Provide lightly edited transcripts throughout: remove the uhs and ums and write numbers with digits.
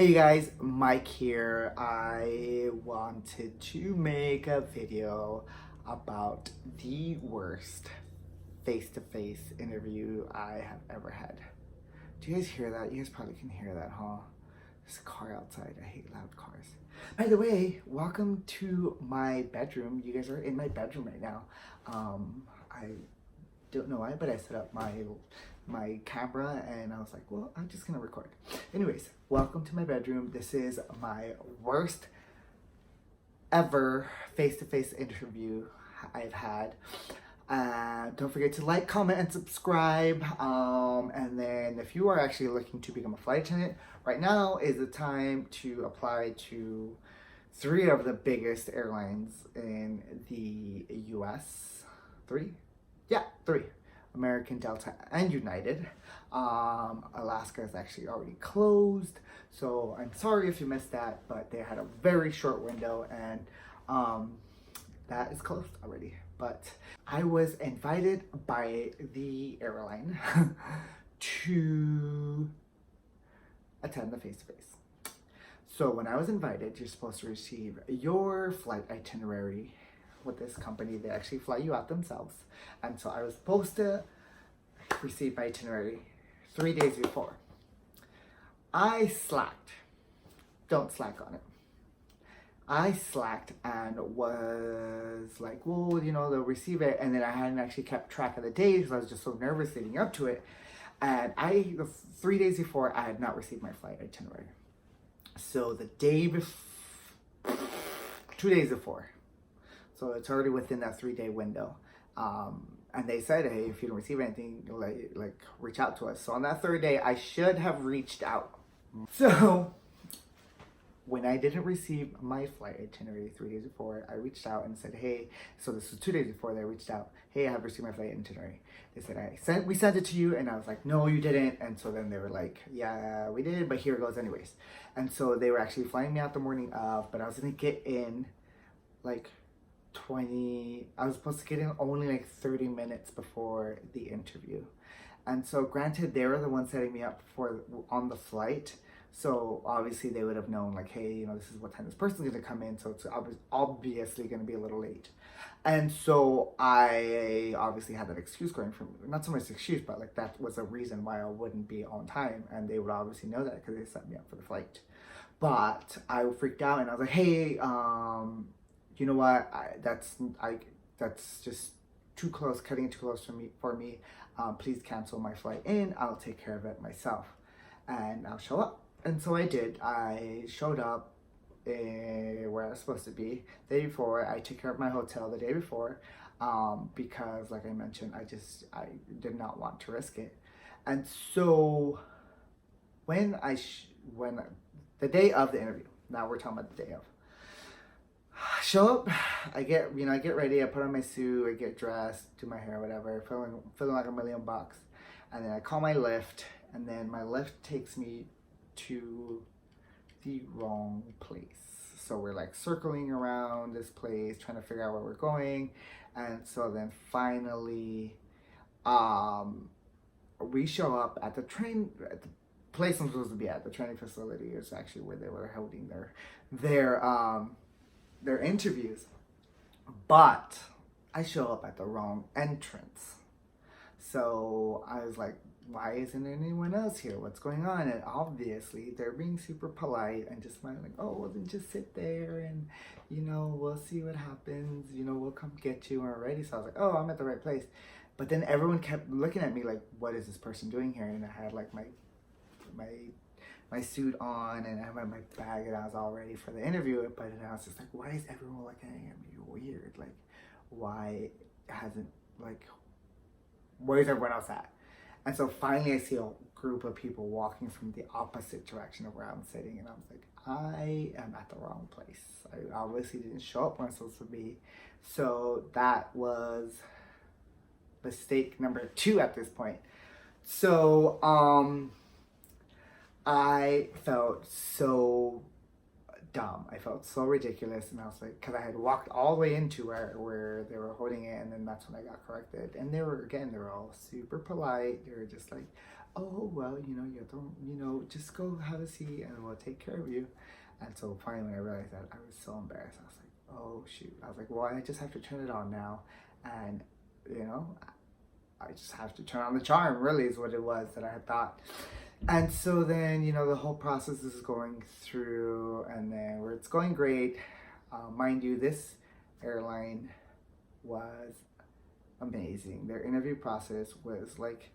Hey you guys, Mike here. I wanted to make a video about the worst face-to-face interview I have ever had. Do you guys hear that? You guys probably can hear that, huh? There's a car outside. I hate loud cars. By the way, welcome to my bedroom. You guys are in my bedroom right now. I don't know why, but I set up my camera and I was like, well, I'm just gonna record. Anyways, welcome to my bedroom. This is my worst ever face-to-face interview I've had. Don't forget to like, comment, and subscribe. And then if you are actually looking to become a flight attendant, right now is the time to apply to 3 of the biggest airlines in the US. 3? Yeah, 3. American, Delta, and United. Alaska is actually already closed, so I'm sorry if you missed that, but they had a very short window, and that is closed already. But I was invited by the airline to attend the face-to-face. So when I was invited, you're supposed to receive your flight itinerary with this company. They actually fly you out themselves. And so I was supposed to receive my itinerary 3 days before. I slacked. Don't slack on it. I slacked and was like, well, you know, they'll receive it. And then I hadn't actually kept track of the days because I was just so nervous leading up to it. And 3 days before, I had not received my flight itinerary. So the day before, 2 days before, so it's already within that 3-day window. And they said, hey, if you don't receive anything, like reach out to us. So on that 3rd day, I should have reached out. So when I didn't receive my flight itinerary 3 days before, I reached out and said, hey, so this was 2 days before they reached out. Hey, I have received my flight itinerary. They said, we sent it to you. And I was like, no, you didn't. And so then they were like, yeah, we did, but here it goes anyways. And so they were actually flying me out the morning of, but I was going to get in like I was supposed to get in only like 30 minutes before the interview. And so granted, they were the ones setting me up on the flight. So obviously they would have known like, hey, you know, this is what time this person's going to come in. So it's obviously going to be a little late. And so I obviously had that excuse going from, not so much excuse, but like that was a reason why I wouldn't be on time. And they would obviously know that because they set me up for the flight. But I freaked out and I was like, hey, you know what? That's just too close, cutting it too close for me. Please cancel my flight in. I'll take care of it myself, and I'll show up. And so I did. I showed up where I was supposed to be the day before. I took care of my hotel the day before because, like I mentioned, I did not want to risk it. And so when the day of the interview, now we're talking about the day of. Show up, I get ready, I put on my suit, I get dressed, do my hair, whatever, feeling like $1,000,000. And then I call my Lyft, and then my Lyft takes me to the wrong place. So we're like circling around this place, trying to figure out where we're going. And so then finally, we show up at the place I'm supposed to be at. The training facility is actually where they were holding their interviews, but I show up at the wrong entrance. So I was like, why isn't anyone else here? What's going on? And obviously they're being super polite and just smiling, like, oh, well then just sit there and, you know, we'll see what happens. You know, we'll come get you when we're ready. So I was like, oh, I'm at the right place. But then everyone kept looking at me like, what is this person doing here? And I had like my suit on and I had my bag and I was all ready for the interview, but then I was just like, why is everyone looking at me weird? Like, where's everyone else at? And so finally I see a group of people walking from the opposite direction of where I'm sitting, and I was like, I am at the wrong place. I obviously didn't show up where I'm supposed to be. So that was mistake number 2 at this point. So I felt so dumb. I felt so ridiculous, and I was like, because I had walked all the way into where they were holding it, and then that's when I got corrected. And they were all super polite. They were just like, oh, well, you don't, just go have a seat and we'll take care of you. And so finally when I realized that, I was so embarrassed. I was like, oh shoot. I was like, well, I just have to turn it on now. And, I just have to turn on the charm, really, is what it was that I had thought. And so then, the whole process is going through, and then where it's going great. Mind you, this airline was amazing. Their interview process was like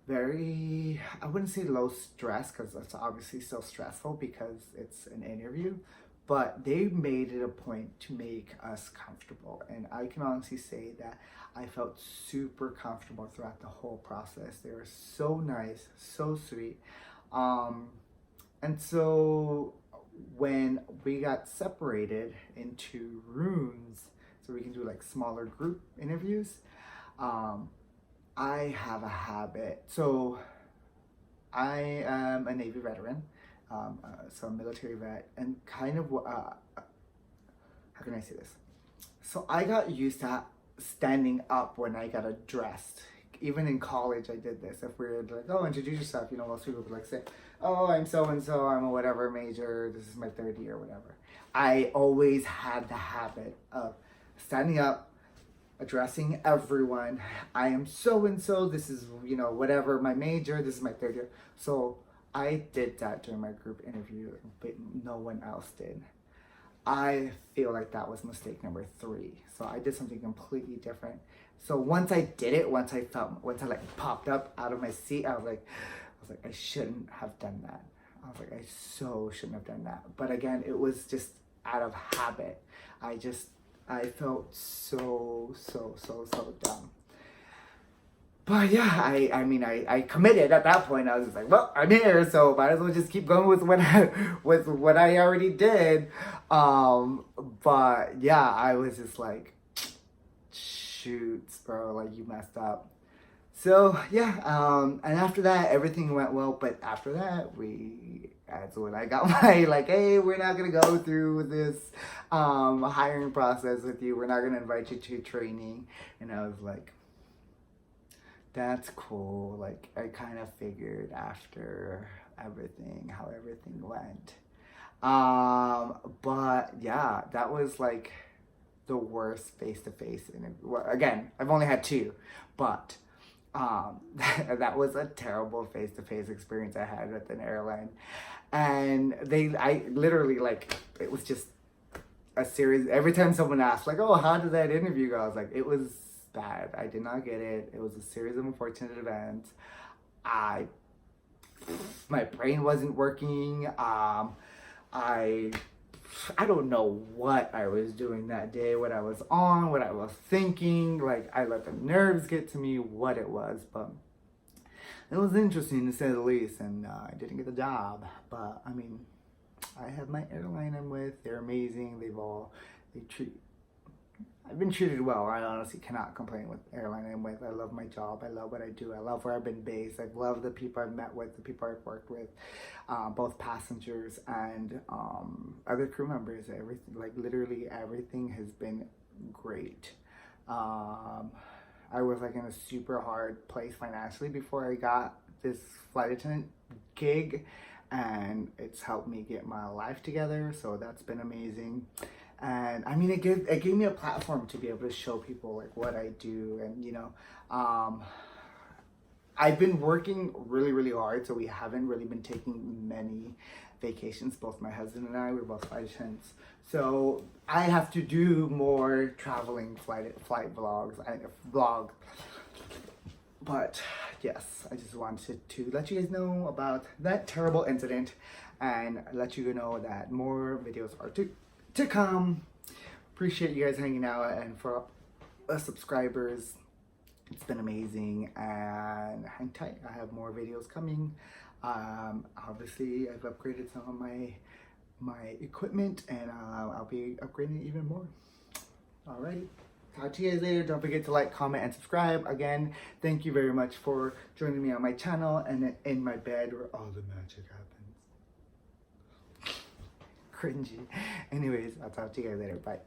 very, I wouldn't say low stress, because it's obviously still stressful because it's an interview, but they made it a point to make us comfortable. And I can honestly say that I felt super comfortable throughout the whole process. They were so nice, so sweet. And so when we got separated into rooms, so we can do like smaller group interviews, I have a habit. So I am a Navy veteran, so a military vet, and kind of, how can I say this? So I got used to standing up when I got addressed. Even in college, I did this. If we were like, oh, introduce yourself, most people would like say, oh, I'm so-and-so, I'm a whatever major, this is my third year, whatever. I always had the habit of standing up, addressing everyone. I am so-and-so, this is, whatever, my major, this is my third year. So I did that during my group interview, but no one else did. I feel like that was mistake number 3. So I did something completely different. So once I did it, once I like popped up out of my seat, I was like, I shouldn't have done that. I was like, I so shouldn't have done that. But again, it was just out of habit. I felt so dumb. But yeah, I committed at that point. I was just like, well, I'm here, so might as well just keep going with what I already did. But yeah, I was just like, shoots, bro, like you messed up. So yeah, and after that, everything went well. But after that, that's when I got my, like, hey, we're not going to go through this hiring process with you. We're not going to invite you to training. And I was like, that's cool. Like, I kind of figured after everything, how everything went. But yeah, that was like the worst face-to-face interview. Well, again, I've only had 2, but that was a terrible face-to-face experience I had with an airline. And I literally, like, it was just a series. Every time someone asked, like, oh, how did that interview go? I was like, it was bad. I did not get it. It was a series of unfortunate events. My brain wasn't working. I don't know what I was doing that day, what I was on, what I was thinking. Like, I let the nerves get to me, what it was. But it was interesting, to say the least, and I didn't get the job. But, I have my airline I'm with. They're amazing. I've been treated well. I honestly cannot complain with the airline I'm with. I love my job. I love what I do. I love where I've been based. I've loved the people I've met with, the people I've worked with, both passengers and other crew members. Everything, like literally everything has been great. I was like in a super hard place financially before I got this flight attendant gig, and it's helped me get my life together. So that's been amazing. And it gave me a platform to be able to show people like what I do. And I've been working really, really hard, so we haven't really been taking many vacations. Both my husband and I, we're both flight attendants, so I have to do more traveling flight vlogs. I vlog. But yes, I just wanted to let you guys know about that terrible incident and let you know that more videos are to come. Appreciate you guys hanging out, and for subscribers, it's been amazing. And hang tight, I have more videos coming. Obviously I've upgraded some of my equipment, and I'll be upgrading even more. Alrighty, talk to you guys later. Don't forget to like, comment, and subscribe. Again, thank you very much for joining me on my channel and in my bed where all the magic happens. cringy. Anyways, I'll talk to you guys later. Bye.